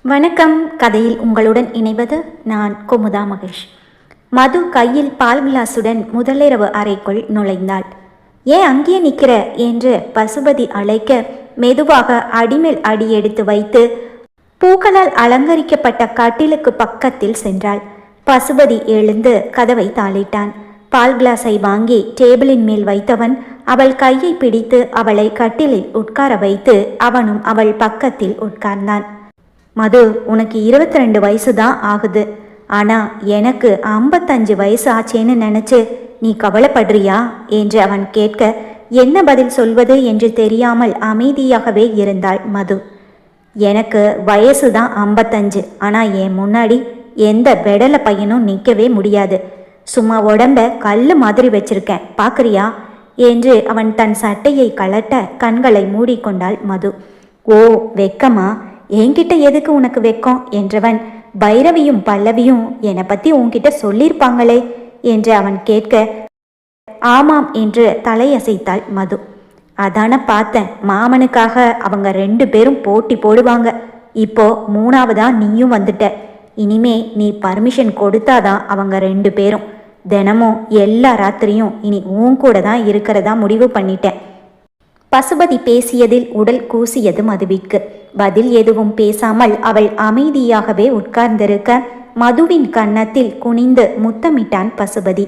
வணக்கம். கதையில் உங்களுடன் இணைவது நான் குமுதா மகேஷ். மது கையில் பால் கிளாஸுடன் முதலிரவு அறைக்குள் நுழைந்தாள். ஏன் அங்கேயே நிற்கிற என்று பசுபதி அழைக்க மெதுவாக அடிமேல் அடி எடுத்து வைத்து பூக்களால் அலங்கரிக்கப்பட்ட கட்டிலுக்கு பக்கத்தில் சென்றாள். பசுபதி எழுந்து கதவை தாளிட்டான். பால் கிளாஸை வாங்கி டேபிளின் மேல் வைத்தவன் அவள் கையை பிடித்து அவளை கட்டிலில் உட்கார வைத்து அவனும் அவள் பக்கத்தில் உட்கார்ந்தான். மது, உனக்கு 22 வயசு தான் ஆகுது. ஆனால் எனக்கு 55 வயசு ஆச்சேன்னு நினச்சி நீ கவலைப்படுறியா என்று அவன் கேட்க என்ன பதில் சொல்வது என்று தெரியாமல் அமைதியாகவே இருந்தாள் மது. எனக்கு வயசு தான் 55, ஆனால் என் முன்னாடி எந்த பெடல பையனும் நிற்கவே முடியாது. சும்மா உடம்ப கல் மாதிரி வச்சிருக்கேன், பார்க்குறியா என்று அவன் தன் சட்டையை கலட்ட கண்களை மூடிக்கொண்டாள் மது. ஓ, வெக்கமா? என்கிட்ட எதுக்கு உனக்கு வெக்கம் என்றவன் பைரவியும் பல்லவியும் என்னை பற்றி உன்கிட்ட சொல்லியிருப்பாங்களே என்று அவன் கேட்க ஆமாம் என்று தலையசைத்தாள் மது. அதான பார்த்தேன், மாமனுக்காக அவங்க 2 பேரும் போட்டி போடுவாங்க. இப்போ 3வதா நீயும் வந்துட்ட. இனிமே நீ பர்மிஷன் கொடுத்தாதான் அவங்க 2 பேரும் தினமும் எல்லா ராத்திரியும் இனி உன் கூட தான் இருக்கிறதா முடிவு பண்ணிட்டேன். பசுபதி பேசியதில் உடல் கூசியது மதுவிற்கு. பதில் எதுவும் பேசாமல் அவள் அமைதியாகவே உட்கார்ந்திருக்க மதுவின் கன்னத்தில் குனிந்து முத்தமிட்டான் பசுபதி.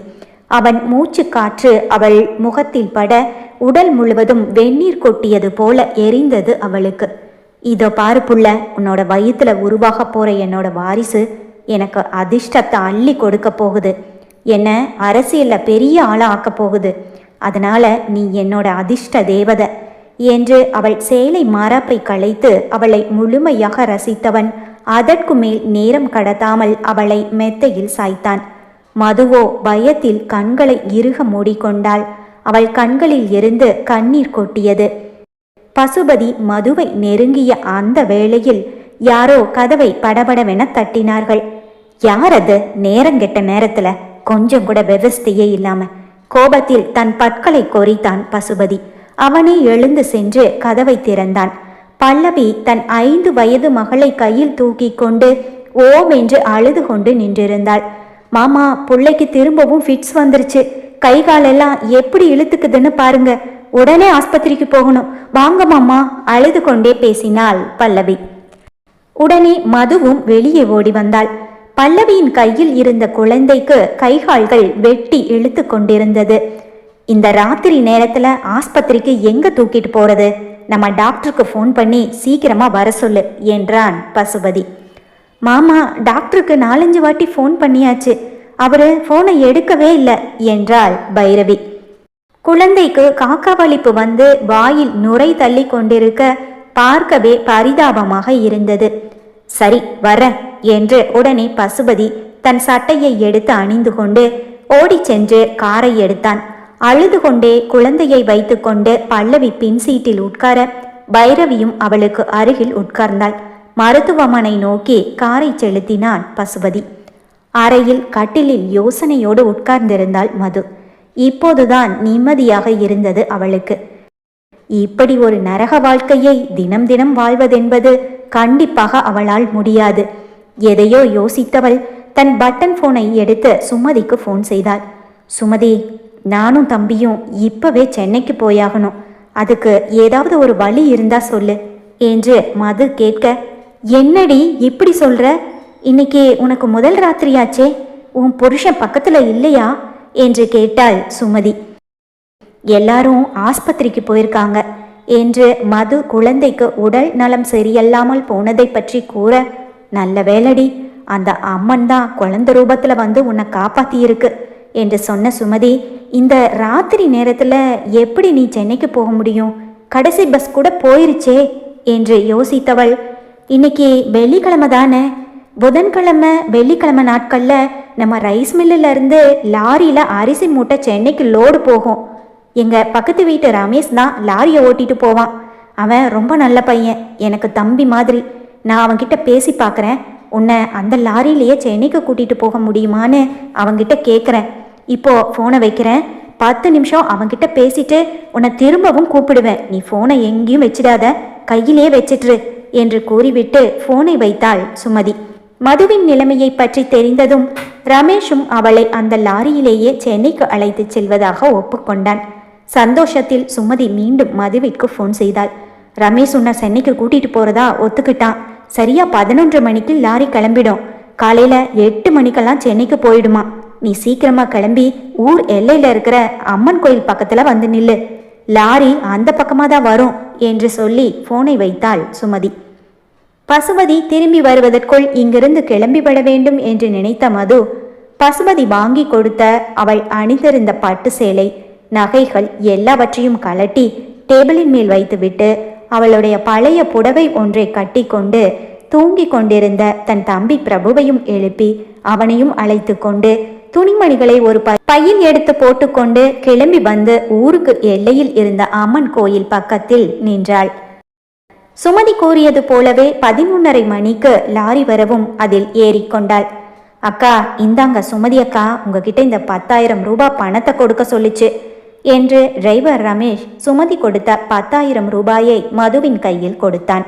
அவன் மூச்சு காற்று அவள் முகத்தில் பட உடல் முழுவதும் வெந்நீர் கொட்டியது போல எரிந்தது அவளுக்கு. இதோ பாரு புள்ள, உன்னோட வயிற்றுல உருவாக போற என்னோட வாரிசு எனக்கு அதிர்ஷ்டத்தை அள்ளி கொடுக்க போகுது. என்ன அரசியல்ல பெரிய ஆளா ஆக்க போகுது. அதனால நீ என்னோட அதிர்ஷ்ட தேவதை என்று அவள் சேலை மாறாப்பை களைத்து அவளை முழுமையாக ரசித்தவன் அதற்கு மேல் நேரம் கடத்தாமல் அவளை மெத்தையில் சாய்த்தான். மதுவோ பயத்தில் கண்களை இறுக மூடிக்கொண்டாள். அவள் கண்களில் இருந்து கண்ணீர் கொட்டியது. பசுபதி மதுவை நெருங்கிய அந்த வேளையில் யாரோ கதவை படபடவென தட்டினார்கள். யார் அது? நேரங்கெட்ட நேரத்துல கொஞ்சம் கூட விவஸ்தையே இல்லாம கோபத்தில் தன் பற்களை கொறித்தான் பசுபதி. அவனே எழுந்து சென்று கதவை திறந்தான். பல்லவி தன் 5 வயது மகளை கையில் தூக்கி கொண்டு ஓம் என்று அழுது கொண்டு நின்றிருந்தாள். மாமா, பிள்ளைக்கு திரும்பவும் ஃபிட்ஸ் வந்துருச்சு. கை காலெல்லாம் எப்படி இழுத்துக்குதுன்னு பாருங்க. உடனே ஆஸ்பத்திரிக்கு போகணும். வாங்க மாமா, அழுது கொண்டே பேசினாள் பல்லவி. உடனே மதுவும் வெளியே ஓடி வந்தாள். பல்லவியின் கையில் இருந்த குழந்தைக்கு கைகால்கள் வெட்டி இழுத்து கொண்டிருந்தது. இந்த ராத்திரி நேரத்துல ஆஸ்பத்திரிக்கு எங்க தூக்கிட்டு போறது? நம்ம டாக்டருக்கு ஃபோன் பண்ணி சீக்கிரமா வர சொல்லு என்றான் பசுபதி. மாமா, டாக்டருக்கு 4-5 வாட்டி ஃபோன் பண்ணியாச்சு, அவரு ஃபோனை எடுக்கவே இல்லை என்றாள் பைரவி. குழந்தைக்கு காக்கா வலிப்பு வந்து வாயில் நுரை தள்ளி கொண்டிருக்க பார்க்கவே பரிதாபமாக இருந்தது. சரி வர என்று உடனே பசுபதி தன் சட்டையை எடுத்து அணிந்து கொண்டு ஓடி சென்று காரை எடுத்தான். அழுது கொண்டே குழந்தையை வைத்து கொண்டு பல்லவி பின் சீட்டில் உட்கார பைரவியும் அவளுக்கு அருகில் உட்கார்ந்தாள். மருத்துவமனை நோக்கி காரை செலுத்தினான் பசுபதி. அறையில் கட்டிலில் யோசனையோடு உட்கார்ந்திருந்தாள் மது. இப்போதுதான் நிம்மதியாக இருந்தது அவளுக்கு. இப்படி ஒரு நரக வாழ்க்கையை தினம் தினம் வாழ்வதென்பது கண்டிப்பாக அவளால் முடியாது. எதையோ யோசித்தவள் தன் பட்டன் போனை எடுத்து சுமதிக்கு ஃபோன் செய்தாள். சுமதி, நானும் தம்பியும் இப்பவே சென்னைக்கு போயாகணும். அதுக்கு ஏதாவது ஒரு வழி இருந்தா சொல்லு என்று மது கேட்க, என்னடி இப்படி சொல்ற? இன்னைக்கு உனக்கு முதல் ராத்திரியாச்சே, உன் புருஷன் பக்கத்துல இல்லையா என்று கேட்டாள் சுமதி. எல்லாரும் ஆஸ்பத்திரிக்கு போயிருக்காங்க என்று மது குழந்தைக்கு உடல் நலம் சரியில்லாமல் போனதை பற்றி கூற, நல்ல வேளடி, அந்த அம்மன் தான் குழந்தை ரூபத்துல வந்து உன்னை காப்பாத்தி இருக்கு என்று சொன்ன சுமதி, இந்த ராத்திரி நேரத்துல எப்படி நீ சென்னைக்கு போக முடியும்? கடைசி பஸ் கூட போயிருச்சே என்று யோசித்தவள், இன்னைக்கு வெள்ளிக்கிழமை தானே, புதன்கிழமை வெள்ளிக்கிழமை நாட்கள்ல நம்ம ரைஸ் மில்லுல இருந்து லாரியில அரிசி மூட்டை சென்னைக்கு லோடு போகும். எங்க பக்கத்து வீட்டு ரமேஷ் தான் லாரியை ஓட்டிட்டு போவான். அவன் ரொம்ப நல்ல பையன், எனக்கு தம்பி மாதிரி. நான் அவன்கிட்ட பேசி பார்க்குறேன், உன்னை அந்த லாரியிலேயே சென்னைக்கு கூட்டிட்டு போக முடியுமான்னு அவன்கிட்ட கேட்குறேன். இப்போ ஃபோனை வைக்கிறேன், 10 நிமிஷம் அவன்கிட்ட பேசிட்டு உன்னை திரும்பவும் கூப்பிடுவேன். நீ ஃபோனை எங்கேயும் வச்சிடாத, கையிலேயே வச்சிட்ரு என்று கூறிவிட்டு போனை வைத்தாள் சுமதி. மதுவின் நிலைமையை பற்றி தெரிந்ததும் ரமேஷும் அவளை அந்த லாரியிலேயே சென்னைக்கு அழைத்து செல்வதாக ஒப்புக்கொண்டான். சந்தோஷத்தில் சுமதி மீண்டும் மதுவிற்கு போன் செய்தாள். ரமேஷ் உன்னை சென்னைக்கு கூட்டிட்டு போறதா ஒத்துக்கிட்டான். சரியா 11 மணிக்கு லாரி கிளம்பிடும். காலையில 8 மணிக்கெல்லாம் சென்னைக்கு போயிடுமா. நீ சீக்கிரமா கிளம்பி ஊர் எல்லையில இருக்கிற அம்மன் கோயில் பக்கத்துல வந்து நில்லு. லாரி அந்த பக்கமா தான் வரும் என்று சொல்லி போனை வைத்தாள் சுமதி. பசுபதி திரும்பி வருவதற்குள் இங்கிருந்து கிளம்பிவிட வேண்டும் என்று நினைத்த மது பசுபதி வாங்கி கொடுத்த அவள் அணிந்திருந்த பட்டு சேலை, நகைகள் எல்லாவற்றையும் கலட்டி டேபிளின் மேல் வைத்துவிட்டு அவளுடைய பழைய புடவை ஒன்றை கட்டி கொண்டு தூங்கிக் கொண்டிருந்த தன் தம்பி பிரபுவையும் எழுப்பி அவனையும் அழைத்து கொண்டு துணிமணிகளை ஒரு பையில் எடுத்து போட்டுக்கொண்டு கிளம்பி வந்து ஊருக்கு எல்லையில் இருந்த அம்மன் கோயில் பக்கத்தில் நின்றாள். சுமதி கூறியது போலவே 11:30 மணிக்கு லாரி வரவும் அதில் ஏறிக்கொண்டாள். அக்கா, இந்தாங்க சுமதி அக்கா, உங்ககிட்ட இந்த 10,000 ரூபாய் பணத்தை கொடுக்க சொல்லிச்சு என்று டிரைவர் ரமேஷ் சுமதி கொடுத்த 10,000 ரூபாயை மதுவின் கையில் கொடுத்தான்.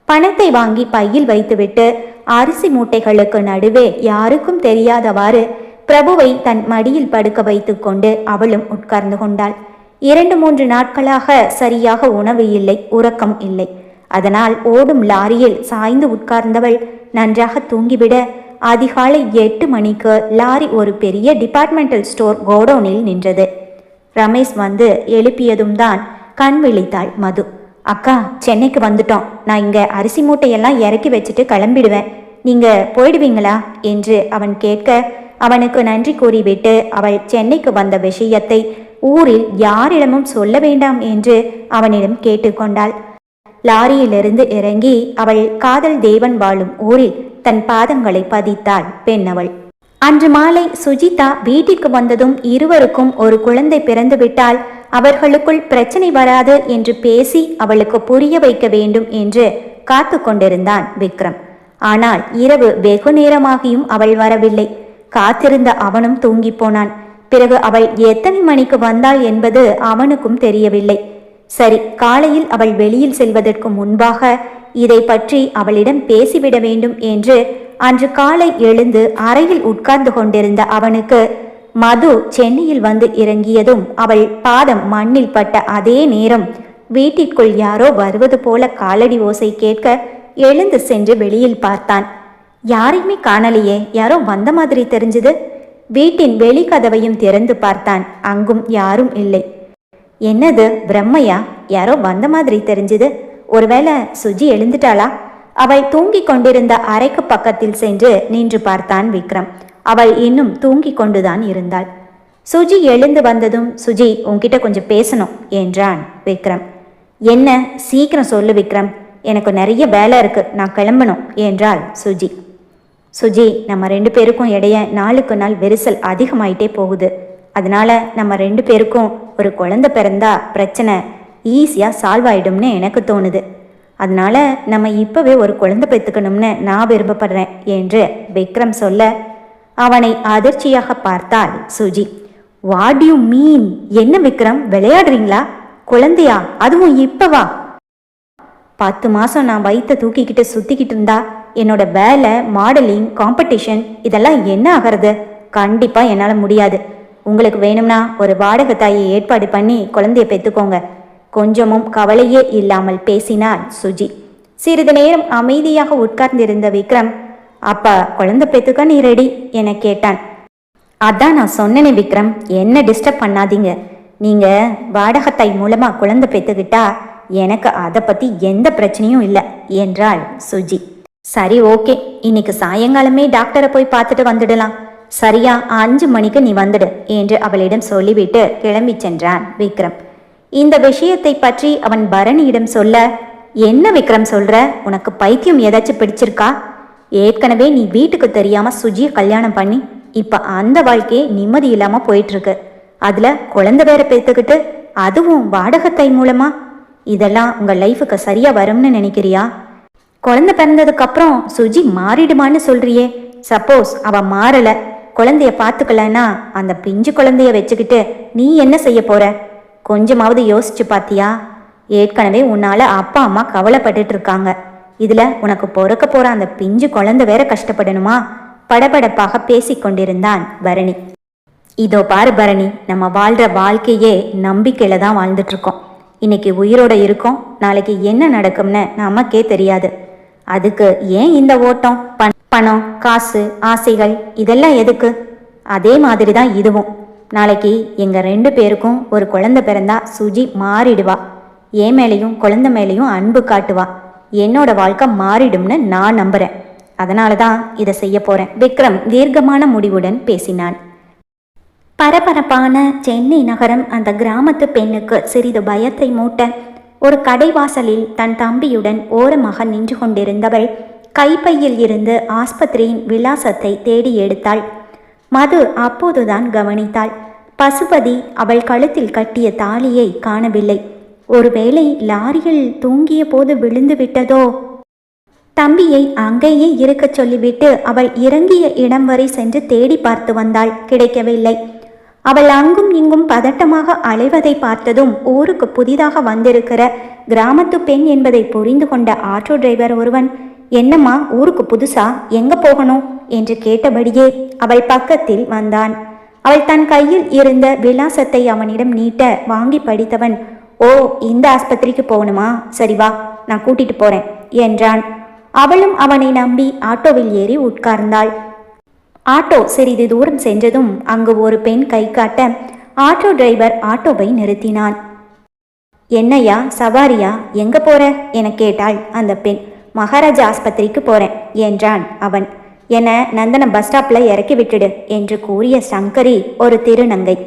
பணத்தை வாங்கி பையில் வைத்துவிட்டு அரிசி மூட்டைகளுக்கு நடுவே யாருக்கும் தெரியாதவாறு பிரபுவை தன் மடியில் படுக்க வைத்து கொண்டு அவளும் உட்கார்ந்து கொண்டாள். 2-3 நாட்களாக சரியாக உணவு இல்லை, உறக்கம் இல்லை. அதனால் ஓடும் லாரியில் சாய்ந்து உட்கார்ந்தவள் நன்றாக தூங்கிவிட அதிகாலை 8 மணிக்கு லாரி ஒரு பெரிய டிபார்ட்மெண்டல் ஸ்டோர் கோடவுனில் நின்றது. ரமேஷ் வந்து எழுப்பியதும் தான் கண் விழித்தாள் மது. அக்கா, சென்னைக்கு வந்துட்டோம். நான் இங்க அரிசி மூட்டையெல்லாம் இறக்கி வச்சுட்டு கிளம்பிடுவேன். நீங்க போயிடுவீங்களா என்று அவன் கேட்க அவனுக்கு நன்றி கூறிவிட்டு அவள் சென்னைக்கு வந்த விஷயத்தை ஊரில் யாரிடமும் சொல்ல வேண்டாம் என்று அவனிடம் கேட்டுக்கொண்டாள். லாரியிலிருந்து இறங்கி அவள் காதல் தேவன் வாழும் ஊரில் தன் பாதங்களை பதித்தாள் பெண்ணவள். அன்று மாலை சுஜிதா வீட்டிற்கு வந்ததும் இருவருக்கும் ஒரு குழந்தை பிறந்துவிட்டால் அவர்களுக்குள் பிரச்சனை வராது என்று பேசி அவளுக்கு புரிய வைக்க வேண்டும் என்று காத்து கொண்டிருந்தான் விக்ரம். ஆனால் இரவு வெகு நேரமாகியும் அவள் வரவில்லை. காத்திருந்த அவனும் தூங்கி போனான். பிறகு அவள் எத்தனை மணிக்கு வந்தாள் என்பது அவனுக்கும் தெரியவில்லை. சரி, காலையில் அவள் வெளியில் செல்வதற்கு முன்பாக இதை பற்றி அவளிடம் பேசிவிட வேண்டும் என்று அன்று காலை எழுந்து அறையில் உட்கார்ந்து கொண்டிருந்த அவனுக்கு மது சென்னையில் வந்து இறங்கியதும் அவள் பாதம் மண்ணில் பட்ட அதே நேரம் வீட்டிற்குள் யாரோ வருவது போல காலடி ஓசை கேட்க எழுந்து சென்று வெளியில் பார்த்தான். யாரையுமே காணலையே, யாரோ வந்த மாதிரி தெரிஞ்சது. வீட்டின் வெளிக்கதவையும் திறந்து பார்த்தான். அங்கும் யாரும் இல்லை. என்னது பிரம்மையா? யாரோ வந்த மாதிரி தெரிஞ்சது. ஒருவேளை சுஜி எழுந்துட்டாளா? அவள் தூங்கிக் கொண்டிருந்த அறைக்கு பக்கத்தில் சென்று நின்று பார்த்தான் விக்ரம். அவள் இன்னும் தூங்கிக் கொண்டுதான் இருந்தாள். சுஜி எழுந்து வந்ததும், சுஜி, உன்கிட்ட கொஞ்சம் பேசணும் என்றான் விக்ரம். என்ன? சீக்கிரம் சொல்லு விக்ரம், எனக்கு நிறைய வேலை இருக்கு, நான் கிளம்பணும் என்றாள் சுஜி. சுஜி, நம்ம 2 பேருக்கும் இடைய நாளுக்கு நாள் விரிசல் அதிகமாயிட்டே போகுது. அதனால நம்ம 2 பேருக்கும் ஒரு குழந்தை பிறந்தா பிரச்சனை ஈஸியாக சால்வ் ஆயிடும்னு எனக்கு தோணுது. அதனால நம்ம இப்பவே ஒரு குழந்தை பெற்றுக்கணும்னு நான் விருப்பப்படுறேன் என்று விக்ரம் சொல்ல அவனை அதிர்ச்சியாக பார்த்தாள் சுஜி. What you mean? என்ன விக்ரம், விளையாடுறீங்களா? குழந்தையா? அதுவும் இப்பவா? 10 மாசம் நான் வயிற்ற தூக்கிக்கிட்டு சுத்திக்கிட்டு இருந்தா என்னோட வேலை, மாடலிங், காம்படிஷன் இதெல்லாம் என்ன ஆகிறது? கண்டிப்பா என்னால் முடியாது. உங்களுக்கு வேணும்னா ஒரு வாடகை தாயை ஏற்பாடு பண்ணி குழந்தைய பெற்றுக்கோங்க. கொஞ்சமும் கவலையே இல்லாமல் பேசினாள் சுஜி. சிறிது நேரம் அமைதியாக உட்கார்ந்திருந்த விக்ரம், அப்பா குழந்தை பெற்றுக்க நீ ரெடி என கேட்டான். அதான் நான் சொன்னேனே விக்ரம், என்ன டிஸ்டர்ப் பண்ணாதீங்க. நீங்க வாடகை தாய் மூலமா குழந்தை பெற்றுக்கிட்டா எனக்கு அதை பத்தி எந்த பிரச்சனையும் இல்லை என்றாள் சுஜி. சரி, ஓகே, இன்னைக்கு சாயங்காலமே டாக்டரை போய் பார்த்துட்டு வந்துடலாம். சரியா 5 மணிக்கு நீ வந்துடு என்று அவளிடம் சொல்லிவிட்டு கிளம்பி சென்றான் விக்ரம். இந்த விஷயத்தை பற்றி அவன் பரணியிடம் சொல்ல, என்ன விக்ரம் சொல்ற? உனக்கு பைத்தியம் ஏதாச்சும் பிடிச்சிருக்கா? ஏற்கனவே நீ வீட்டுக்கு தெரியாம சுஜியை கல்யாணம் பண்ணி இப்ப அந்த வாழ்க்கையே நிம்மதி இல்லாம போயிட்டு இருக்கு. அதுல குழந்தை வேற பெற்றுக்கிட்டு, அதுவும் வாடகத்தை மூலமா. இதெல்லாம் உங்க லைஃபுக்கு சரியா வரும்னு நினைக்கிறியா? குழந்தை பிறந்ததுக்கு அப்புறம் சுஜி மாறிடுமான்னு சொல்றியே. சப்போஸ் அவ மாறல, குழந்தைய பார்த்துக்கலன்னா அந்த பிஞ்சு குழந்தைய வச்சுக்கிட்டு நீ என்ன செய்ய போற? கொஞ்சமாவது யோசிச்சு பாத்தியா? ஏற்கனவே உன்னால அப்பா அம்மா கவலைப்பட்டுட்டு இருக்காங்க. இதுல உனக்கு பொறுக்க போற அந்த பிஞ்சு குழந்தை வேற கஷ்டப்படணுமா? படபடப்பாக பேசிக்கொண்டிருந்தான் பரணி. இதோ பாரு பரணி, நம்ம வாழ்ற வாழ்க்கையே நம்பிக்கையில தான் வாழ்ந்துட்டு இருக்கோம். இன்னைக்கு உயிரோட இருக்கோம், நாளைக்கு என்ன நடக்கும்னு நமக்கே தெரியாது. அதுக்கு ஏன் இந்த ஓட்டம்? பணம், காசு, ஆசைகள் இதெல்லாம் எதுக்கு? அதே மாதிரி தான் இதுவும். நாளைக்கு எங்க 2 பேருக்கும் ஒரு குழந்தை பிறந்தா சுஜி மாறிடுவா. என் மேலையும் குழந்தை மேலையும் அன்பு காட்டுவா. என்னோட வாழ்க்கை மாறிடும்னு நான் நம்புறேன். அதனால தான் இதை செய்ய போறேன். விக்ரம் தீர்க்கமான முடிவுடன் பேசினான். பரபரப்பான சென்னை நகரம் அந்த கிராமத்து பெண்ணுக்கு சிறிது பயத்தை மூட்ட ஒரு கடைவாசலில் தன் தம்பியுடன் ஓரமாக நின்று கொண்டிருந்தவள் கைப்பையில் இருந்து ஆஸ்பத்திரியின் விலாசத்தை தேடி எடுத்தாள். மது அப்போதுதான் கவனித்தாள். பசுபதி அவள் கழுத்தில் கட்டிய தாலியை காணவில்லை. ஒருவேளை லாரியில் தூங்கிய போது விழுந்து விட்டதோ? தம்பியை அங்கேயே இருக்கச் சொல்லிவிட்டு அவள் இறங்கிய இடம் வரை சென்று தேடி பார்த்து வந்தாள். கிடைக்கவில்லை. அவள் அங்கும் இங்கும் பதட்டமாக அலைவதை பார்த்ததும் ஊருக்கு புதிதாக வந்திருக்கிற கிராமத்து பெண் என்பதை புரிந்து கொண்ட ஆட்டோ டிரைவர் ஒருவன், என்னம்மா ஊருக்கு புதுசா, எங்க போகணும் என்று கேட்டபடியே அவள் பக்கத்தில் வந்தான். அவள் தன் கையில் இருந்த விலாசத்தை அவனிடம் நீட்ட வாங்கி படித்தவன், ஓ இந்த ஆஸ்பத்திரிக்கு போகணுமா, சரி வா நான் கூட்டிட்டு போறேன் என்றான். அவளும் அவனை நம்பி ஆட்டோவில் ஏறி உட்கார்ந்தாள். ஆட்டோ சிறிது தூரம் சென்றதும் அங்கு ஒரு பெண் கை காட்ட ஆட்டோ டிரைவர் ஆட்டோவை நிறுத்தினான். என்னையா சவாரியா, எங்க போற என கேட்டாள் அந்த பெண். மகாராஜா ஆஸ்பத்திரிக்கு போறேன் என்றான் அவன். என நந்தன பஸ் ஸ்டாப்ல இறக்கி விட்டுடு என்று கூறிய சங்கரி ஒரு திருநங்கை.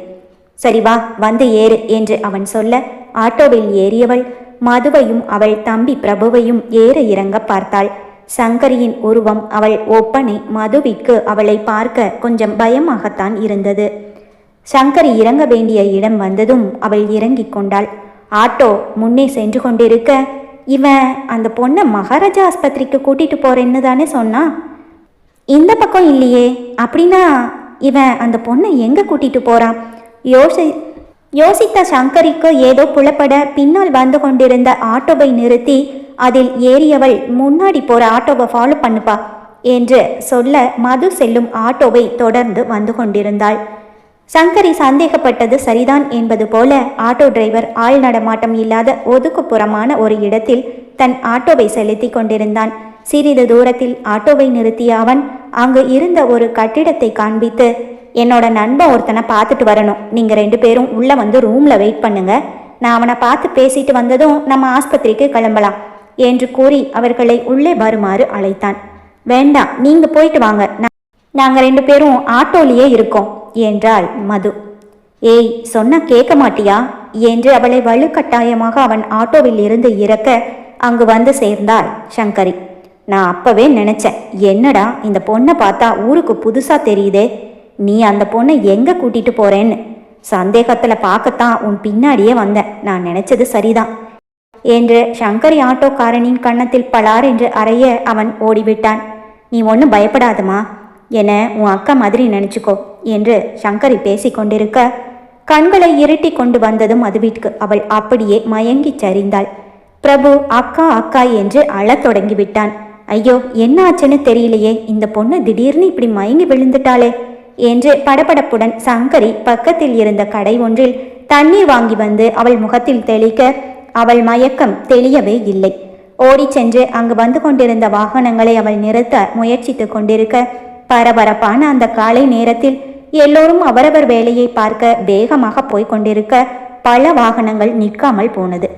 சரி வா வந்து ஏறு என்று அவன் சொல்ல ஆட்டோவில் ஏறியவள் மதுவையும் அவள் தம்பி பிரபுவையும் ஏற இறங்க பார்த்தாள். சங்கரியின் உருவம் அவள் ஒப்பனை மதுவிற்கு அவளை பார்க்க கொஞ்சம் பயமாகத்தான் இருந்தது. சங்கரி இறங்க வேண்டிய இடம் வந்ததும் அவள் இறங்கிக் கொண்டாள். ஆட்டோ முன்னே சென்று கொண்டிருக்க, இவன் அந்த பொண்ணை மகாராஜா ஆஸ்பத்திரிக்கு கூட்டிட்டு போறேன்னு தானே சொன்னா, இந்த பக்கம் இல்லையே, அப்படின்னா இவன் அந்த பொண்ணை எங்க கூட்டிட்டு போறான்? யோசித்த சங்கரிக்கு ஏதோ புலப்பட பின்னால் வந்து கொண்டிருந்த ஆட்டோவை நிறுத்தி அதில் ஏறியவள், முன்னாடி போற ஆட்டோவை ஃபாலோ பண்ணுப்பா என்று சொல்ல மது செல்லும் ஆட்டோவை தொடர்ந்து வந்து கொண்டிருந்தாள். சங்கரி சந்தேகப்பட்டது சரிதான் என்பது போல ஆட்டோ டிரைவர் ஆள் நடமாட்டம் இல்லாத ஒதுக்குப்புறமான ஒரு இடத்தில் தன் ஆட்டோவை செலுத்தி கொண்டிருந்தான். சிறிது தூரத்தில் ஆட்டோவை நிறுத்திய அவன் அங்கு இருந்த ஒரு கட்டிடத்தை காண்பித்து, என்னோட நண்பன் ஒருத்தனை பார்த்துட்டு வரணும், நீங்க 2 பேரும் உள்ள வந்து ரூம்ல வெயிட் பண்ணுங்க, நான் அவனை பார்த்து பேசிட்டு வந்ததும் நம்ம ஆஸ்பத்திரிக்கு கிளம்பலாம் என்று கூறி அவர்களை உள்ளே வருமாறு அழைத்தான். வேண்டாம், நீங்க போயிட்டு வாங்க, நாங்க 2 பேரும் ஆட்டோலேயே இருக்கோம் என்றாள் மது. ஏய் சொன்னா கேட்க மாட்டியா என்று அவளை வலுக்கட்டாயமாக அவன் ஆட்டோவில் இருந்து இறக்க அங்கு வந்து சேர்ந்தாள் சங்கரி. நான் அப்பவே நினைச்சேன், என்னடா இந்த பொண்ணை பார்த்தா ஊருக்கு புதுசா தெரியுதே, நீ அந்த பொண்ணை எங்க கூட்டிட்டு போறேன்னு சந்தேகத்துல பார்க்கத்தான் உன் பின்னாடியே வந்தேன், நான் நினைச்சது சரிதான் என்று சங்கரி ஆட்டோக்காரனின் கன்னத்தில் பலார் என்று அறைய அவன் ஓடிவிட்டான். நீ ஒன்றும் பயப்படாதமா, என உன் அக்கா மாதிரி நினைச்சுக்கோ என்று சங்கரி பேசிக்கொண்டிருக்க கண்களை இருட்டி கொண்டு வந்ததும் மதுவிற்கு அவள் அப்படியே மயங்கி சரிந்தாள். பிரபு அக்கா அக்கா என்று அழத் தொடங்கிவிட்டான். ஐயோ என்ன ஆச்சுன்னு தெரியலையே, இந்த பொண்ணு திடீர்னு இப்படி மயங்கி விழுந்துட்டாளே என்று படபடப்புடன் சங்கரி பக்கத்தில் இருந்த கடை ஒன்றில் தண்ணீர் வாங்கி வந்து அவள் முகத்தில் தெளிக்க அவள் மயக்கம் தெளியவே இல்லை. ஓடி சென்று அங்கு வந்து கொண்டிருந்த வாகனங்களை அவள் நிறுத்த முயற்சித்து கொண்டிருக்க பரபரப்பான அந்த காலை நேரத்தில் எல்லோரும் அவரவர் வேலையை பார்க்க வேகமாக போய்க் கொண்டிருக்க பல வாகனங்கள் நிற்காமல் போனது.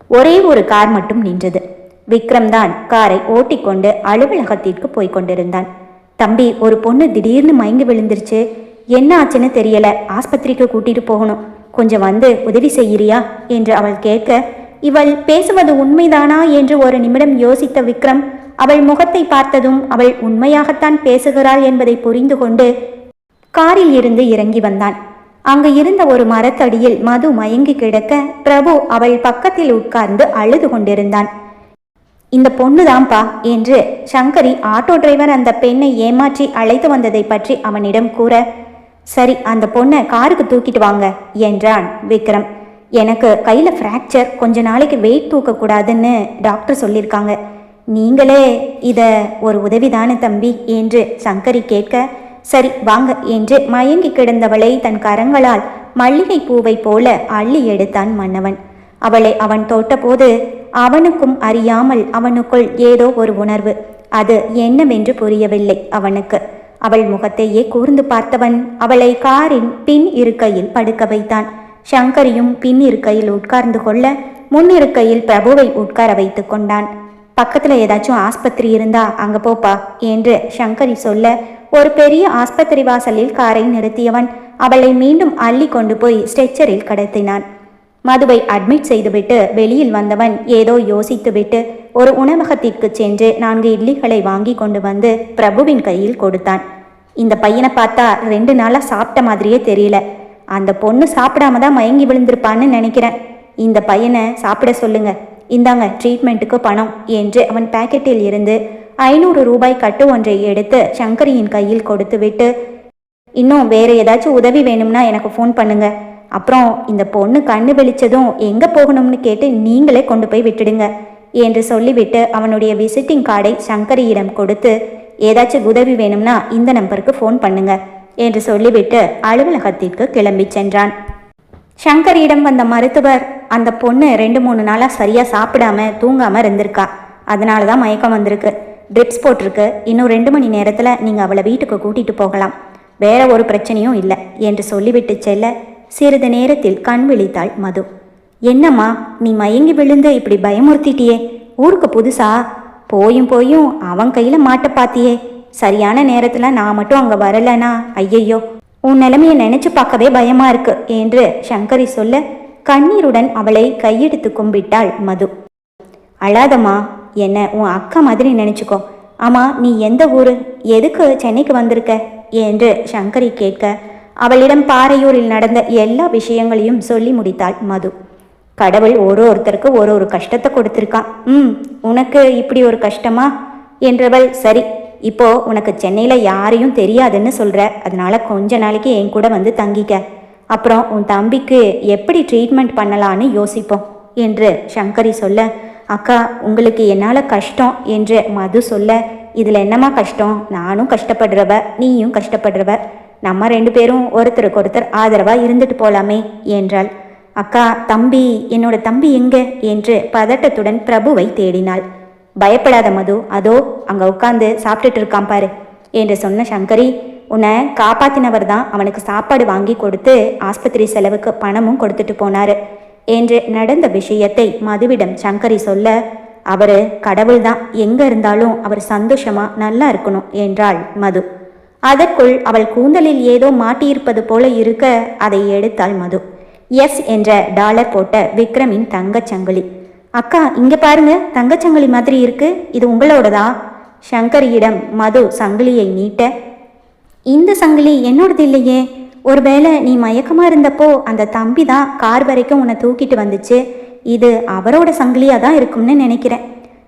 ஒரே ஒரு கார் மட்டும் நின்றது. விக்ரம் தான் காரை ஓட்டிக்கொண்டு அலுவலகத்திற்கு போய் கொண்டிருந்தான். தம்பி, ஒரு பொண்ணு திடீர்னு மயங்கி விழுந்துருச்சு, என்ன ஆச்சுன்னு தெரியல, ஆஸ்பத்திரிக்கு கூட்டிட்டு போகணும், கொஞ்சம் வந்து உதவி செய்யறியா என்று அவள் கேட்க, இவள் பேசுவது உண்மைதானா என்று ஒரு நிமிடம் யோசித்த விக்ரம் அவள் முகத்தை பார்த்ததும் அவள் உண்மையாகத்தான் பேசுகிறாள் என்பதை புரிந்து கொண்டு காரில் இருந்து இறங்கி வந்தான். அங்கு இருந்த ஒரு மரத்தடியில் மது மயங்கி கிடக்க பிரபு அவள் பக்கத்தில் உட்கார்ந்து அழுது கொண்டிருந்தான். இந்த பொண்ணுதான்பா என்று சங்கரி ஆட்டோ டிரைவர் அந்த பெண்ணை ஏமாற்றி அழைத்து வந்ததை பற்றி அவனிடம் கூற, சரி அந்த பொண்ணை காருக்கு தூக்கிட்டு வாங்க என்றான் விக்ரம். எனக்கு கையில் ஃப்ராக்சர், கொஞ்ச நாளைக்கு வெயிட் தூக்கக்கூடாதுன்னு டாக்டர் சொல்லியிருக்காங்க, நீங்களே இதை ஒரு உதவிதானே தம்பி என்று சங்கரி கேட்க, சரி வாங்க என்று மயங்கி கிடந்தவளை தன் கரங்களால் மல்லிகை பூவை போல அள்ளி எடுத்தான் மன்னவன். அவளை அவன் தொட்டபோது அவனுக்கும் அறியாமல் அவனுக்குள் ஏதோ ஒரு உணர்வு. அது என்னவென்று புரியவில்லை அவனுக்கு. அவள் முகத்தையே கூர்ந்து பார்த்தவன் அவளை காரின் பின் இருக்கையில் படுக்க வைத்தான். சங்கரியும் பின் இருக்கையில் உட்கார்ந்து கொள்ள முன் இருக்கையில் பிரபுவை உட்கார வைத்து கொண்டான். பக்கத்துல ஏதாச்சும் ஆஸ்பத்திரி இருந்தா அங்க போப்பா என்று சங்கரி சொல்ல ஒரு பெரிய ஆஸ்பத்திரி வாசலில் காரை நிறுத்தியவன் அவளை மீண்டும் அள்ளி கொண்டு போய் ஸ்ட்ரெச்சரில் கடத்தினான். மதுவை அட்மிட் செய்துவிட்டு வெளியில் வந்தவன் ஏதோ யோசித்துவிட்டு ஒரு உணவகத்திற்கு சென்று 4 இட்லிகளை வாங்கி கொண்டு வந்து பிரபுவின் கையில் கொடுத்தான். இந்த பையனை பார்த்தா 2 நாளா சாப்பிட்ட மாதிரியே தெரியல. அந்த பொண்ணு சாப்பிடாம தான் மயங்கி விழுந்திருப்பான்னு நினைக்கிறேன். இந்த பையனை சாப்பிட சொல்லுங்க, இந்தாங்க ட்ரீட்மெண்ட்டுக்கு பணம் என்று அவன் பாக்கெட்டில் இருந்து 500 ரூபாய் கட்டு ஒன்றை எடுத்து சங்கரியின் கையில் கொடுத்து விட்டு, இன்னும் வேற ஏதாச்சும் உதவி வேணும்னா எனக்கு ஃபோன் பண்ணுங்க. அப்புறம் இந்த பொண்ணு கண்ணு வெளிச்சதும் எங்கே போகணும்னு கேட்டு நீங்களே கொண்டு போய் விட்டுடுங்க என்று சொல்லிவிட்டு அவனுடைய விசிட்டிங் கார்டை சங்கரியிடம் கொடுத்து, ஏதாச்சும் உதவி வேணும்னா இந்த நம்பருக்கு ஃபோன் பண்ணுங்க என்று சொல்லிவிட்டு அலுவலகத்திற்கு கிளம்பி சென்றான். சங்கரியிடம் வந்த மருத்துவர், அந்த பொண்ணு 2-3 நாளாக சரியாக சாப்பிடாம தூங்காமல் இருந்திருக்கா, அதனால தான் மயக்கம் வந்திருக்கு, ட்ரிப்ஸ் போட்டிருக்கு, இன்னும் 2 மணி நேரத்தில் நீங்கள் அவளை வீட்டுக்கு கூட்டிகிட்டு போகலாம், வேற ஒரு பிரச்சனையும் இல்லை என்று சொல்லிவிட்டு செல்ல சிறிது நேரத்தில் கண் விழித்தாள் மது. என்னம்மா நீ மயங்கி விழுந்து இப்படி பயமுறுத்திட்டியே, ஊருக்கு புதுசா, போயும் அவன் கையில் மாட்ட பாத்தியே, சரியான நேரத்தில் நான் மட்டும் அங்கே வரலனா ஐயையோ, உன் நிலைமையை நினைச்சு பார்க்கவே பயமா இருக்கு என்று சங்கரி சொல்ல கண்ணீருடன் அவளை கையெடுத்து கும்பிட்டாள் மது. அழாதம்மா, என்ன உன் அக்கா மாதிரி நினைச்சுக்கோ. ஆமா நீ எந்த ஊரு, எதுக்கு சென்னைக்கு வந்திருக்க என்று சங்கரி கேட்க அவளிடம் பாறையூரில் நடந்த எல்லா விஷயங்களையும் சொல்லி முடித்தாள் மது. கடவுள் ஒருத்தருக்கு ஒரு கஷ்டத்தை கொடுத்துருக்கான். உனக்கு இப்படி ஒரு கஷ்டமா என்றவள், சரி இப்போ உனக்கு சென்னையில் யாரையும் தெரியாதுன்னு சொல்கிற, அதனால கொஞ்ச நாளைக்கு என் கூட வந்து தங்கிக்க, அப்புறம் உன் தம்பிக்கு எப்படி ட்ரீட்மெண்ட் பண்ணலான்னு யோசிப்போம் என்று சங்கரி சொல்ல, அக்கா உங்களுக்கு என்னால் கஷ்டம் என்று மது சொல்ல, இதில் என்னம்மா கஷ்டம், நானும் கஷ்டப்படுறவ நீயும் கஷ்டப்படுறவ, நம்ம 2 பேரும் ஒருத்தருக்கு ஒருத்தர் ஆதரவாக இருந்துட்டு போலாமே என்றாள். அக்கா தம்பி, என்னோட தம்பி எங்க என்று பதட்டத்துடன் பிரபுவை தேடினாள். பயப்படாத மது, அதோ அங்கே உட்காந்து சாப்பிட்டுட்டு இருக்கான் பாரு என்று சொன்ன சங்கரி, உன்னை காப்பாத்தினவர் தான் அவனுக்கு சாப்பாடு வாங்கி கொடுத்து ஆஸ்பத்திரி செலவுக்கு பணமும் கொடுத்துட்டு போனாரு என்று நடந்த விஷயத்தை மதுவிடம் சங்கரி சொல்ல, அவர் கடவுள் தான், எங்கே இருந்தாலும் அவர் சந்தோஷமா நல்லா இருக்கணும் என்றாள் மது. அதற்குள் அவள் கூந்தலில் ஏதோ மாட்டியிருப்பது போல இருக்க அதை எடுத்தாள் மது. எஸ் என்ற டாலர் போட்ட விக்ரமின் தங்கச்சங்கிலி. அக்கா இங்கே பாருங்க, தங்கச்சங்கிலி மாதிரி இருக்கு, இது உங்களோடதா? சங்கரியிடம் மது சங்கிலியை நீட்ட, இந்த சங்கிலி என்னோடது இல்லையே, ஒருவேளை நீ மயக்கமாக இருந்தப்போ அந்த தம்பி தான் கார் வரைக்கும் உன்னை தூக்கிட்டு வந்துச்சு, இது அவரோட சங்கிலியாக தான் இருக்கும்னு நினைக்கிறேன்.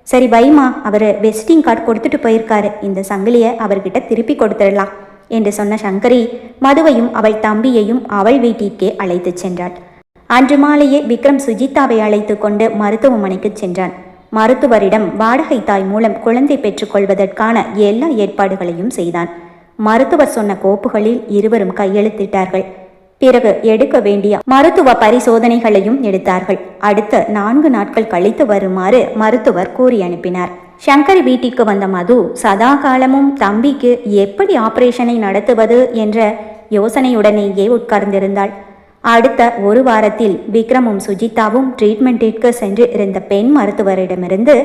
சரி வைமா, அவர் விசிட்டிங் கார்டு கொடுத்துட்டு போயிருக்காரு, இந்த சங்கிலியை அவர்கிட்ட திருப்பி கொடுத்துடலாம் என்று சொன்ன சங்கரி மதுவையும் அவள் தம்பியையும் அவள் வீட்டிற்கே அழைத்து சென்றாள். அன்று மாலையே விக்ரம் சுஜிதாவை அழைத்து கொண்டு மருத்துவமனைக்கு சென்றான். மருத்துவரிடம் வாடகை தாய் மூலம் குழந்தை பெற்றுக்கொள்வதற்கான எல்லா ஏற்பாடுகளையும் செய்தான். மருத்துவர் சொன்ன கோப்புகளில் இருவரும் கையெழுத்திட்டார்கள். பிறகு எடுக்க வேண்டிய மருத்துவ பரிசோதனைகளையும் எடுத்தார்கள். அடுத்த 4 நாட்கள் கழித்து வருமாறு மருத்துவர் கூறி அனுப்பினார். சங்கரி வீட்டிற்கு வந்த மது சதா காலமும் தம்பிக்கு எப்படி ஆபரேஷனை நடத்துவது என்ற யோசனையுடனேயே உட்கார்ந்திருந்தாள். அடுத்த 1 வாரத்தில் விக்ரமும் சுஜிதாவும் ட்ரீட்மெண்ட்டிற்கு சென்று இருந்த பெண் மருத்துவரிடமிருந்து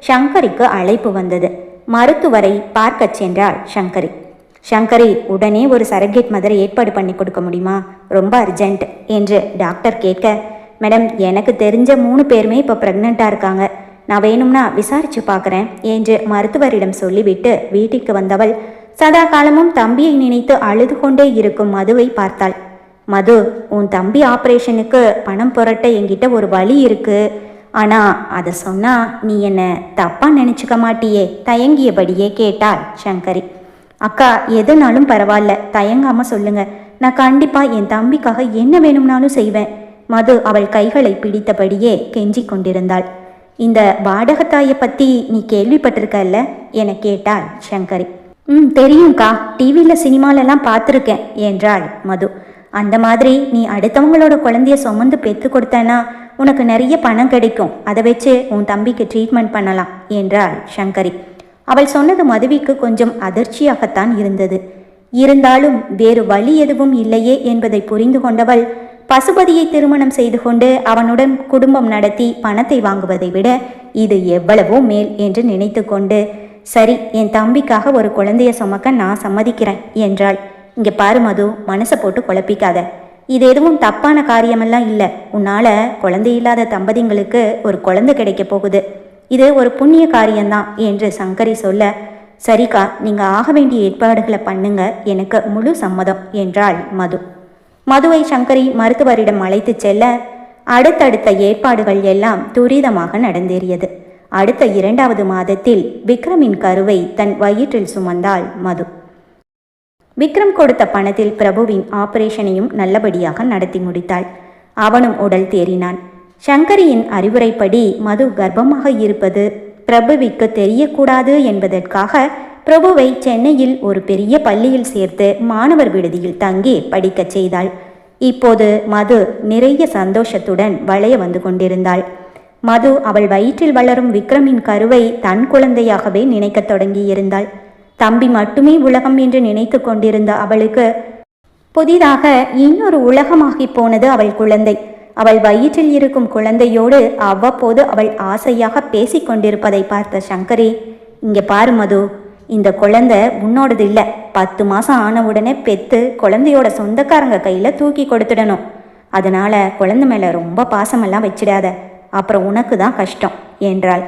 சங்கரிக்கு அழைப்பு வந்தது. மருத்துவரை பார்க்க சென்றாள் சங்கரி. சங்கரி, உடனே ஒரு சரகேட் மதரை ஏற்பாடு பண்ணி கொடுக்க முடியுமா, ரொம்ப அர்ஜென்ட் என்று டாக்டர் கேட்க, மேடம் எனக்கு தெரிஞ்ச 3 பேருமே இப்போ ப்ரெக்னெண்ட்டாக இருக்காங்க, நான் வேணும்னா விசாரித்து பார்க்குறேன் என்று மருத்துவரிடம் சொல்லிவிட்டு வீட்டிற்கு வந்தவள் சதா காலமும் தம்பியை நினைத்து அழுது கொண்டே இருக்கும் மதுவை பார்த்தாள். மது, உன் தம்பி ஆப்ரேஷனுக்கு பணம் புரட்ட என்கிட்ட ஒரு வழி இருக்கு, ஆனால் அதை சொன்னால் நீ என்னை தப்பாக நினச்சிக்க மாட்டியே தயங்கியபடியே கேட்டாள் சங்கரி. அக்கா எதுனாலும் பரவாயில்ல, தயங்காமல் சொல்லுங்க, நான் கண்டிப்பாக என் தம்பிக்காக என்ன வேணும்னாலும் செய்வேன். மது அவள் கைகளை பிடித்தபடியே கெஞ்சி கொண்டிருந்தாள். இந்த வாடகத்தாயை பற்றி நீ கேள்விப்பட்டிருக்கல்ல என கேட்டாள் சங்கரி. தெரியும்க்கா, டிவியில் சினிமாலெல்லாம் பார்த்துருக்கேன் என்றாள் மது. அந்த மாதிரி நீ அடுத்தவங்களோட குழந்தைய சுமந்து பெற்று கொடுத்தனா உனக்கு நிறைய பணம் கிடைக்கும், அதை வச்சு உன் தம்பிக்கு ட்ரீட்மெண்ட் பண்ணலாம் என்றாள் சங்கரி. அவள் சொன்னது மதுவிக்கு கொஞ்சம் அதிர்ச்சியாகத்தான் இருந்தது. இருந்தாலும் வேறு வழி எதுவும் இல்லையே என்பதை புரிந்து கொண்டவள் பசுபதியை திருமணம் செய்து கொண்டு அவனுடன் குடும்பம் நடத்தி பணத்தை வாங்குவதை விட இது எவ்வளவோ மேல் என்று நினைத்து கொண்டு, சரி, என் தம்பிக்காக ஒரு குழந்தைய சுமக்க நான் சம்மதிக்கிறேன் என்றாள். இங்கே பாரு மது, மனசை போட்டு குழப்பிக்காத. இது எதுவும் தப்பான காரியமெல்லாம் இல்லை. உன்னால குழந்தை இல்லாத தம்பதிங்களுக்கு ஒரு குழந்தை கிடைக்க போகுது. இது ஒரு புண்ணிய காரியம்தான் என்று சங்கரி சொல்ல, சரிக்கா, நீங்கள் ஆக வேண்டிய ஏற்பாடுகளை பண்ணுங்க, எனக்கு முழு சம்மதம் என்றாள் மது. மதுவை சங்கரி மருத்துவரிடம் அழைத்து செல்ல அடுத்தடுத்த ஏற்பாடுகள் எல்லாம் துரிதமாக நடந்தேறியது. அடுத்த 2வது மாதத்தில் விக்ரமின் கருவை தன் வயிற்றில் சுமந்தாள் மது. விக்ரம் கொடுத்த பணத்தில் பிரபுவின் ஆபரேஷனையும் நல்லபடியாக நடத்தி முடித்தாள். அவனும் உடல் தேறினான். சங்கரியின் அறிவுரைப்படி மது கர்ப்பமாக இருப்பது பிரபுவிற்கு தெரியக்கூடாது என்பதற்காக பிரபுவை சென்னையில் ஒரு பெரிய பள்ளியில் சேர்த்து மாணவர் விடுதியில் தங்கி படிக்கச் செய்தாள். இப்போது மது நிறைய சந்தோஷத்துடன் வளைய வந்து கொண்டிருந்தாள். மது அவள் வயிற்றில் வளரும் விக்ரமின் கருவை தன் குழந்தையாகவே நினைக்கத் தொடங்கியிருந்தாள். தம்பி மட்டுமே உலகம் என்று நினைத்து கொண்டிருந்த அவளுக்கு புதிதாக இன்னொரு உலகமாகி போனது அவள் குழந்தை. அவள் வயிற்றில் இருக்கும் குழந்தையோடு அவ்வப்போது அவள் ஆசையாக பேசிக்கொண்டிருப்பதை பார்த்த சங்கரி, இங்கே பாரு மது, இந்த குழந்தை உன்னோடது இல்லை. 10 மாதம் ஆன உடனே பெற்று குழந்தையோட சொந்தக்காரங்க கையில் தூக்கி கொடுத்துடணும். அதனால குழந்தை மேலே ரொம்ப பாசமெல்லாம் வச்சிடாத, அப்புறம் உனக்கு தான் கஷ்டம் என்றாள்.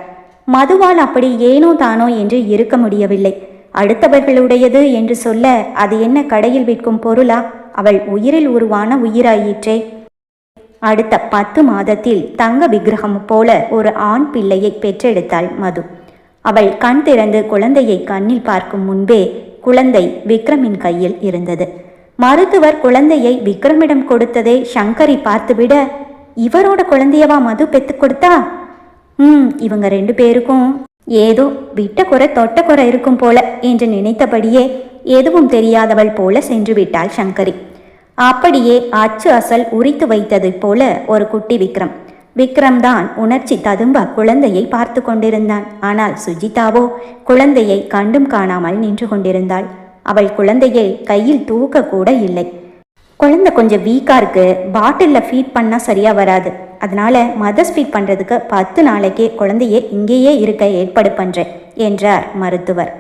மதுவால் அப்படி ஏனோ தானோ என்று இருக்க முடியவில்லை. அடுத்தவர்களுடையது என்று சொல்ல அது என்ன கடையில் விற்கும் பொருளா? அவள் உயிரில் உருவான உயிராயிற்றே. அடுத்த 10 மாதத்தில் தங்க விக்கிரகம் போல ஒரு ஆண் பிள்ளையை பெற்றெடுத்தாள் மது. அவள் கண் திறந்து குழந்தையை கண்ணில் பார்க்கும் முன்பே குழந்தை விக்ரமின் கையில் இருந்தது. மருத்துவர் குழந்தையை விக்ரமிடம் கொடுத்ததை சங்கரி பார்த்துவிட, இவரோட குழந்தையவா மது பெத்து கொடுத்தா? இவங்க 2 பேருக்கும் ஏதோ விட்ட குறை தொட்ட குறை இருக்கும் போல என்று நினைத்தபடியே எதுவும் தெரியாதவள் போல சென்று விட்டாள் சங்கரி. அப்படியே அச்சு அசல் உரித்து வைத்தது போல ஒரு குட்டி விக்ரம். விக்ரம் தான் உணர்ச்சி ததும்ப குழந்தையை பார்த்து கொண்டிருந்தான். ஆனால் சுஜிதாவோ குழந்தையை கண்டும் காணாமல் நின்று கொண்டிருந்தாள். அவள் குழந்தையை கையில் தூக்க கூட இல்லை. குழந்தை கொஞ்சம் வீக்கா இருக்கு, பாட்டிலில் ஃபீட் பண்ணால் சரியா வராது, அதனால மதர்ஸ் ஃபீட் பண்ணுறதுக்கு 10 நாளைக்கே குழந்தையை இங்கேயே இருக்க ஏற்பாடு பண்ணுறேன் என்றார் மருத்துவர்.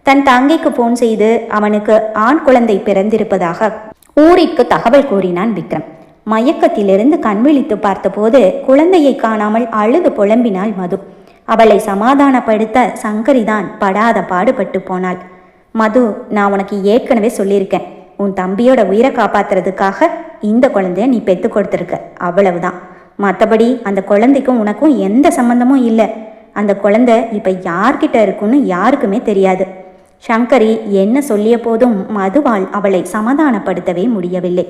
தன் தங்கைக்கு ஃபோன் செய்து அவனுக்கு ஆண் குழந்தை பிறந்திருப்பதாக ஊரிற்கு தகவல் கூறினான் விக்ரம். மயக்கத்திலிருந்து கண்விழித்து பார்த்தபோது குழந்தையை காணாமல் அழுது புலம்பினாள் மது. அவளை சமாதானப்படுத்த சங்கரிதான் படாத பாடுபட்டு போனாள். மது, நான் உனக்கு ஏற்கனவே சொல்லியிருக்கேன், உன் தம்பியோட உயிரை காப்பாத்துறதுக்காக இந்த குழந்தைய நீ பெற்று கொடுத்துருக்க, அவ்வளவுதான். மற்றபடி அந்த குழந்தைக்கும் உனக்கும் எந்த சம்பந்தமும் இல்லை. அந்த குழந்தை இப்போ யார்கிட்ட இருக்குன்னு யாருக்குமே தெரியாது. சங்கரி என்ன சொல்லிய போதும் மதுவால் அவளை சமாதானப்படுத்தவே முடியவில்லை.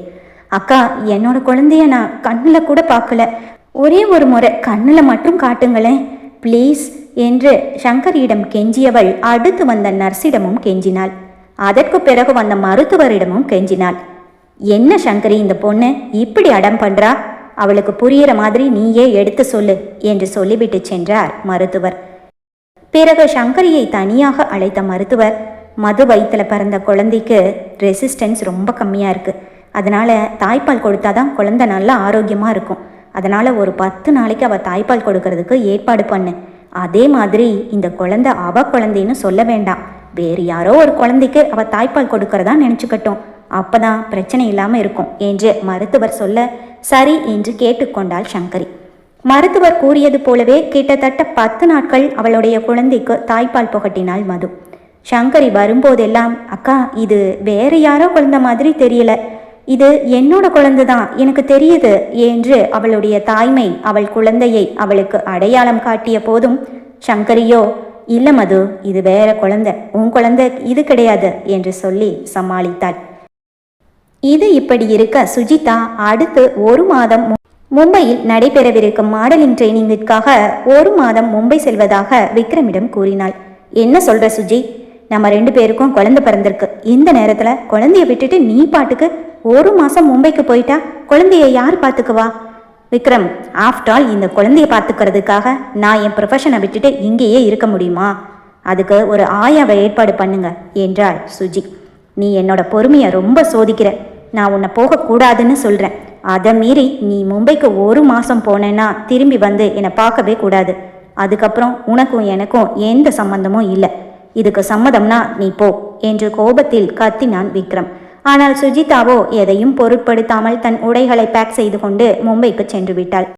அக்கா, என்னோட குழந்தைய நான் கண்ணில் கூட பார்க்கல, ஒரே ஒரு முறை கண்ணில் மட்டும் காட்டுங்களேன் ப்ளீஸ் என்று சங்கரியிடம் கெஞ்சியவள் அடுத்து வந்த நர்ஸிடமும் கெஞ்சினாள். அதற்கு பிறகு வந்த மருத்துவரிடமும் கெஞ்சினாள். என்ன சங்கரி, இந்த பொண்ணு இப்படி அடம் பண்றா? அவளுக்கு புரியிற மாதிரி நீயே எடுத்து சொல்லு என்று சொல்லிவிட்டு சென்றார் மருத்துவர். பிறகு சங்கரியை தனியாக அழைத்த மருத்துவர், மது வயிற்றில் பிறந்த குழந்தைக்கு ரெசிஸ்டன்ஸ் ரொம்ப கம்மியாக இருக்குது, அதனால் தாய்ப்பால் கொடுத்தாதான் குழந்தை நல்லா ஆரோக்கியமாக இருக்கும். அதனால் ஒரு 10 நாளைக்கு அவள் தாய்ப்பால் கொடுக்கறதுக்கு ஏற்பாடு பண்ணு. அதே மாதிரி இந்த குழந்தை அவள் குழந்தைன்னு சொல்ல வேண்டாம், வேறு யாரோ ஒரு குழந்தைக்கு அவள் தாய்ப்பால் கொடுக்கறதா நினச்சிக்கட்டும், அப்போ தான் பிரச்சனை இல்லாமல் இருக்கும் என்று மருத்துவர் சொல்ல சரி என்று கேட்டுக்கொண்டாள் சங்கரி. மருத்துவர் கூறியது போலவே கிட்டத்தட்ட 10 நாட்கள் அவளுடைய குழந்தைக்கு தாய்ப்பால் புகட்டினாள் மது. சங்கரி வரும்போதெல்லாம், அக்கா, இது வேற யாரோ குழந்தை மாதிரி தெரியல, இது என்னோட குழந்தை தான், எனக்கு தெரியுது என்று அவளுடைய தாய்மை அவள் குழந்தையை அவளுக்கு அடையாளம் காட்டிய போதும் சங்கரியோ, இல்லை மது, இது வேற குழந்தை, உன் குழந்தை இது கிடையாது என்று சொல்லி சமாளித்தாள். இது இப்படி இருக்க சுஜிதா அடுத்து 1 மாதம் மும்பையில் நடைபெறவிருக்கும் மாடலிங் ட்ரைனிங்கிற்காக 1 மாதம் மும்பை செல்வதாக விக்ரமிடம் கூறினாள். என்ன சொல்ற சுஜி? நம்ம 2 பேருக்கும் குழந்தை பிறந்திருக்கு. இந்த நேரத்தில் குழந்தைய விட்டுட்டு நீ பாட்டுக்கு 1 மாதம் மும்பைக்கு போயிட்டா குழந்தைய யார் பார்த்துக்குவா? விக்ரம், ஆஃப்டர் ஆல் இந்த குழந்தைய பார்த்துக்கிறதுக்காக நான் என் ப்ரொஃபஷனை விட்டுட்டு இங்கேயே இருக்க முடியுமா? அதுக்கு ஒரு ஆயாவை ஏற்பாடு பண்ணுங்க என்றாள் சுஜி. நீ என்னோட பொறுமையை ரொம்ப சோதிக்கிற. நான் உன்னை போகக்கூடாதுன்னு சொல்கிறேன். அதை மீறி நீ மும்பைக்கு 1 மாதம் போனேன்னா திரும்பி வந்து என்னை பார்க்கவே கூடாது. அதுக்கப்புறம் உனக்கும் எனக்கும் எந்த சம்பந்தமும் இல்லை. இதுக்கு சம்மதம்னா நீ போ என்று கோபத்தில் கத்தினான் விக்ரம். ஆனால் சுஜிதாவோ எதையும் பொருட்படுத்தாமல் தன் உடைகளை பேக் செய்து கொண்டு மும்பைக்கு சென்று விட்டாள்.